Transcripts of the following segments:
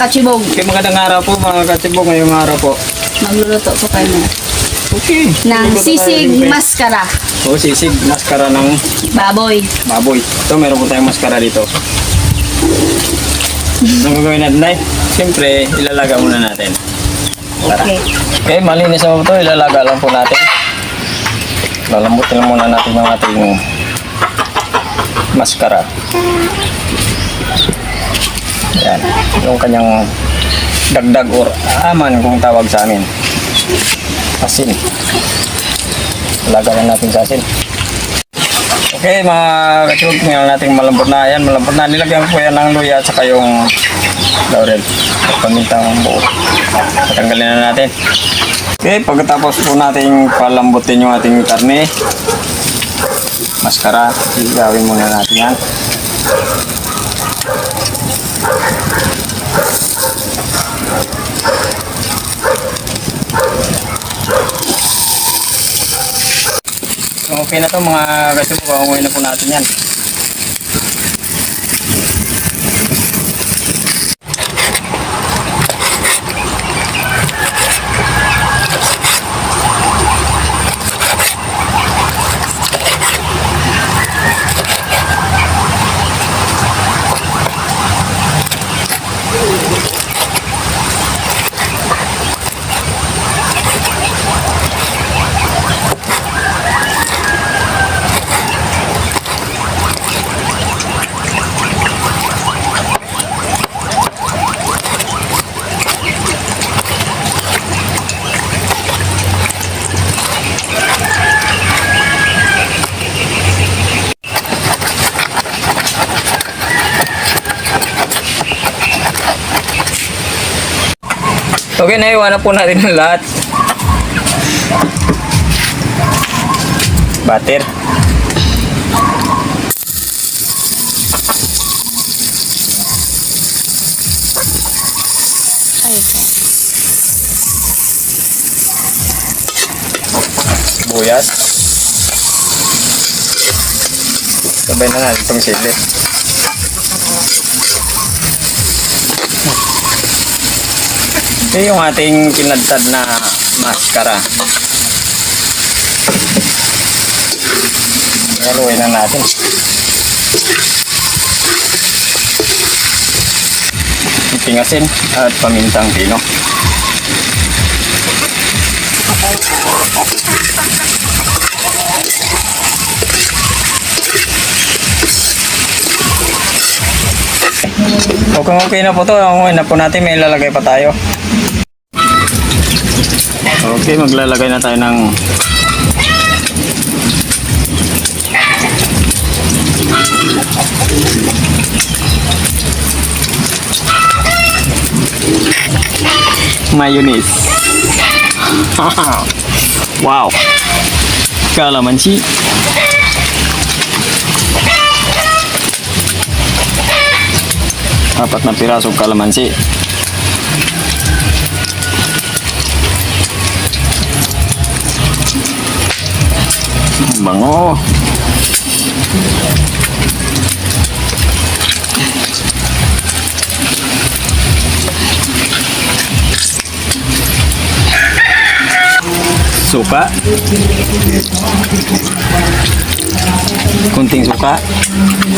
kachibog. Okay, magandang araw po mga katibog. Ngayong araw po. Magluluto po kami Okay. ng Magluto tayo sisig ng maskara. O, sisig, maskara ng Baboy. baboy. Ito, meron po tayong maskara dito. Anong gagawin natin, Nay? Siyempre, ilalaga muna natin. Tara. Okay. Okay, malinis naman po ito. Ilalaga lang po natin. Lalambutin lang muna natin yung ating maskara. Yan. Yung kanyang dagdag or aman kung tawag sa amin. Asin. Ilaga lang natin sa asin. Okay, mga kachulog, ngayon natin malambot na. Yan, malambot na. Nilagyan ko yan ng luya at saka yung laurel. Pamintang buo. Patanggalin na natin. Okay, pagkatapos po natin palambutin yung ating karne, maskara, gawin muna natin yan. Okay na to mga kachulog, kaunguin na po natin yan. Okay, naiwanan po natin ang lahat. Butter. Sibuyas. Sabay na natin itong sili. Ito yung ating kinadtad na maskara. Haluin na natin. Tingasin at pamintang pino. Okay na po ito. Okay na po natin. May ilalagay pa tayo. Okay, maglalagay na tayo ng mayonnaise. Wow. Kalamansi. Apat na pirasong kalamansi. Bango. Suka. Kunting suka.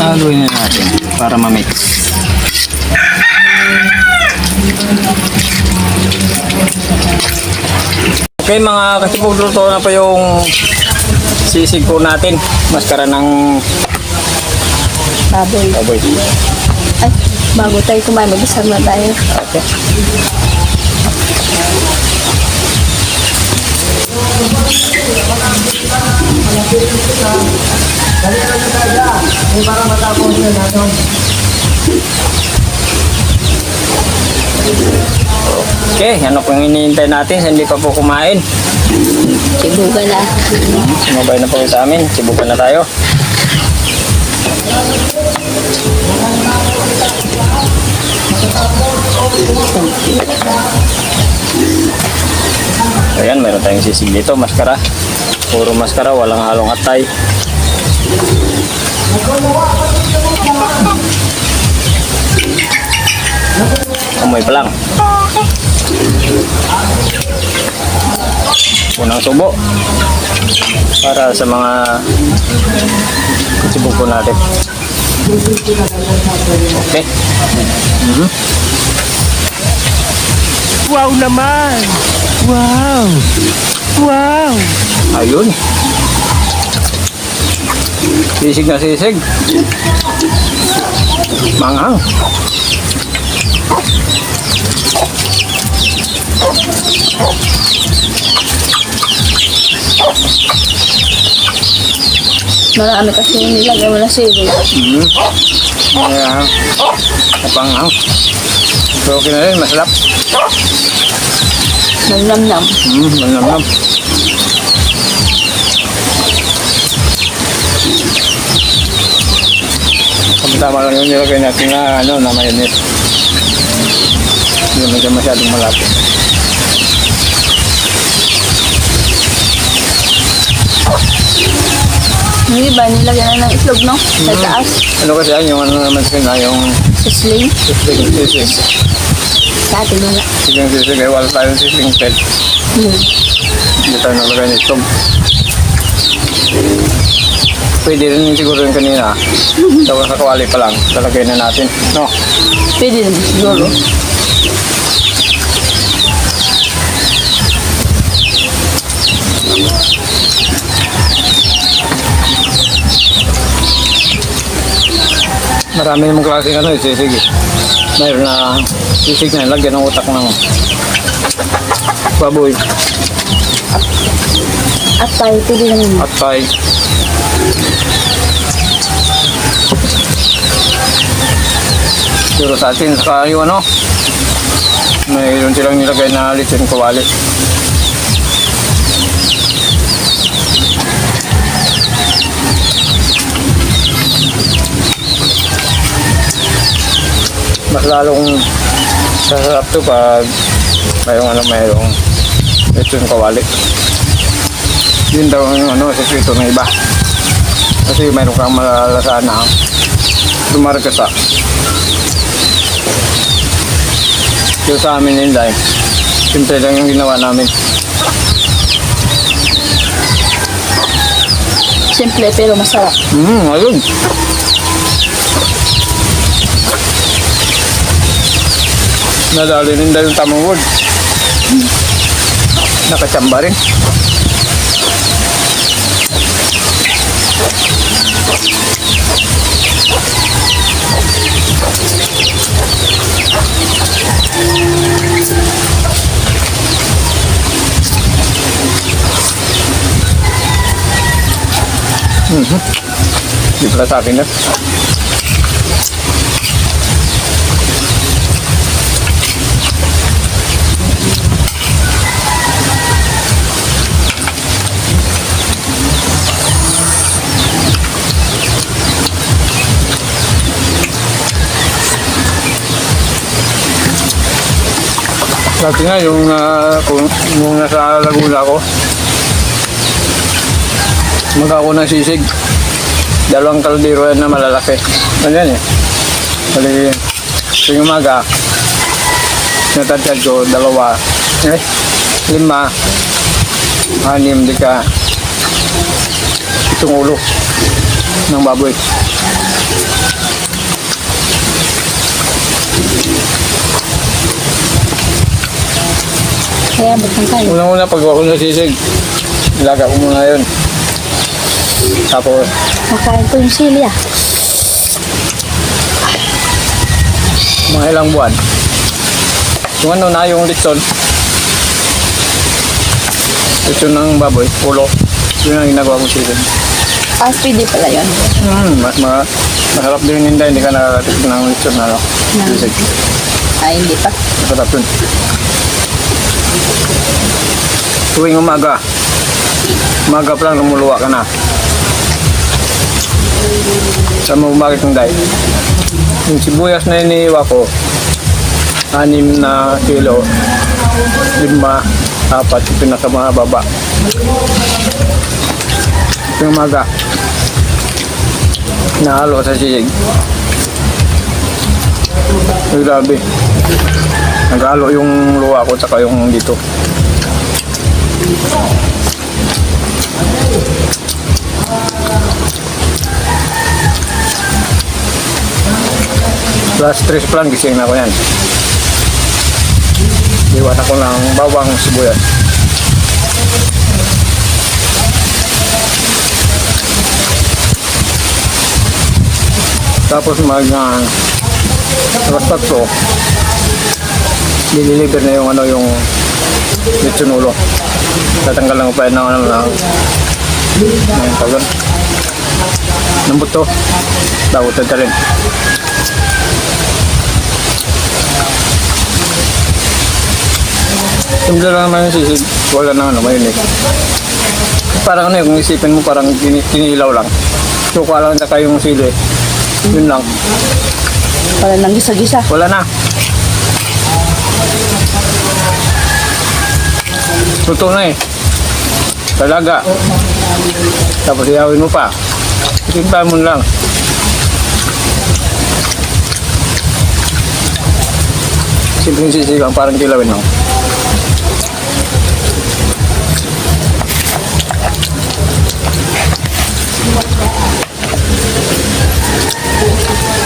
Haluin na natin para ma-mix. Okay mga kasipog, luto na pa yung sisig po natin. Maskara ng Baboy. baboy. Ay, bago tayo kumain, mag-isang na tayo. Okay. Okay, ano pong hinihintay natin sa hindi pa po kumain? Sibugan na. Sumabay na po kayo sa amin. Sibukan na tayo. Ayan, meron tayong sisig dito, maskara. Puro maskara, walang halong atay. Amoy pa lang. Unang subo para sa mga kutsibuko natin. Okay. Wow naman! Wow! Wow! Ayun. Sisig na sisig. Manghang. Marami kasi nilagay mo na sili. Ayan. Napanghang. So, okay na rin. Masarap. Magnamnam. Manamnam. Tama lang yung nilagay natin na, na mayonnaise. Hindi naman masyadong malapit. Yung iba, nilagyan na ng itlog, no? Sa taas. Ano kasi yan, yung ano naman sila, yung Sisling. sisig. Sa atin wala. Sisig ay wala tayong sisig pet. Hindi tayo nalagay ng itlog. Pwede rin siguro yung kanina. Tapos sa kawali pa lang, talagay na natin. No? Pwede naman siguro. Marami namang klaseng sisig eh. Mayroon na sisig na lagyan ng utak ng baboy. At tayo, pwede naman. At pie. Pero sa atin, saka yung mayroon silang nilagay na lechon kawali. Mas lalong sasarap to pag mayroong lechon kawali. Yun daw yung sekreto ng iba. Kasi mayroon kang malalasaan na dumaragasa. Yung sa amin yun dahil simple lang yung ginawa namin. Simple pero masarap. Ayun. Nadali rin dahil yung tamang word. Nakachamba rin. Di pala sa akin na. Dati nga kung nasa Laguna ako, mag-ako ng sisig. Dalawang kaldero yan na malalaki. Ano yan eh? Bali, yung umaga, natatag ko, 2, 5, 6, di ka, 7 ulo ng baboy. Kaya butang tayo. Unang-una pag ako ng sisig, ilaga ko muna yun. Tapos, Makain ko yung sili ah. mga ilang buwan. Yung yung lechon ng baboy, ulo. Yun ang ginagawa ko sisig. Ah, pwede pala yun. Masarap din yung hindi ka nakakatik ng lechon na sisig. Ay, hindi pa. Masarap yun. Tuwing umaga pa lang lumuluwa ka na. Sa mo bakit ng dahil? Yung sibuyas na iniiwa ko, 6 na kilo, 5, 4, yung pinakamababa. Tuwing umaga, nahalo sa sisig. Ay, grabe. Naghalo yung luwa ko tsaka yung dito. Plus 3 plan, gising na ko yan. Iwan ako ng bawang sibuyas. Tapos alas 4, dideliver na yung yung litsunulo. Tatanggal lang ko pa yun ng tawag. Ng buto. Dagutan ka rin. Simple lang naman yung sisig. Wala na mayroon. Parang kung isipin mo parang tinilaw lang. Suka lang na kayong sili. Yun lang. Wala nang gisa-gisa. Wala na. Luto na eh. Talaga. Tapos iyawin mo pa. Simple mo lang. Simpleng sisig lang, parang kilawin lang.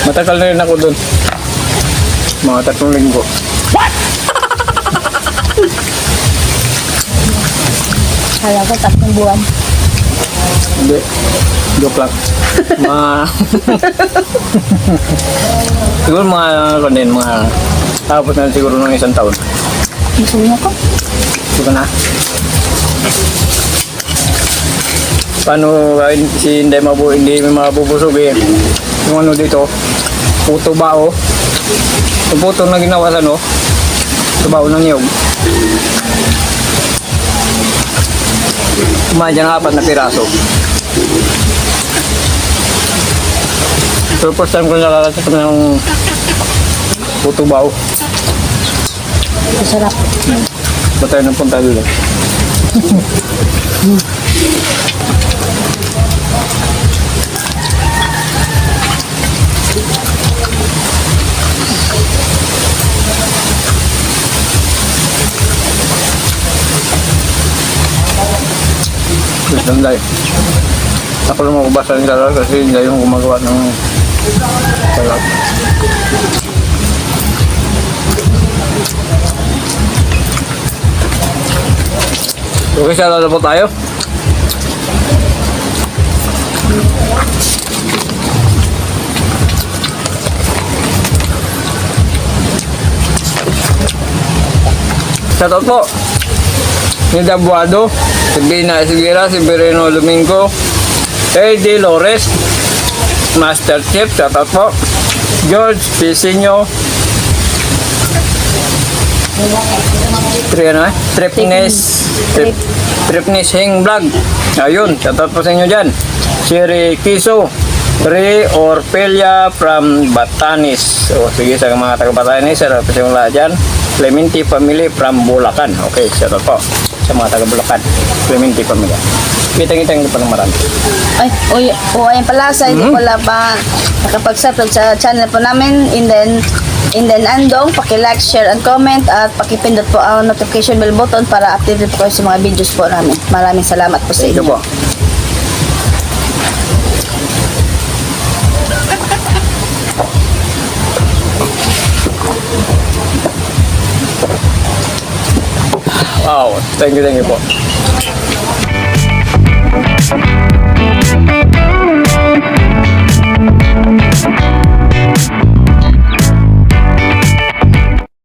Matagal na rin ako dun. Mga 3 linggo. Kala ko 3 buwan. Hindi. Joke lang. Siguro mga tapos na siguro ng 1 taon. Gusto niyo ko? Suka na. Paano si hindi mabubusog eh. Yung dito, puto bao. Yung puto na ginawa sa bao ng niyog. Kumain dyan ng 4 na piraso. So first time ko nakakasak ng puto bao. Masarap. Ba tayo nang punta dito? Sanday. Ako lang makubasa ng salad kasi hindi yung gumagawa ng salad. Okay, salad na po tayo. Shoutout po. Nida Buado, si Bina Esguera, si Bereno Domingo, Eddie Lores, Master Chef, shoutout po. George Pisinyo, Tripness Hing Vlog. Ayun, shoutout po sa inyo dyan. Siri Kiso, Ray Orpelia from Batanes. O sige, sa mga taga Batanes, shoutout po sa inyo lahat dyan. Clementi Family from Bulacan. Okay, shoutout po sa mga taga Bulacan. Clementi Family. Kitang-kitang pa ng marami. Ay, ayun pala, sa hindi ko lang pa nakapag-subscribe sa channel po namin. And then andong, paki-like, share, and comment at pakipindot po ang notification bell button para updated po kayo sa mga videos po namin. Maraming salamat po sa Ito inyo. po. Wow, thank you po.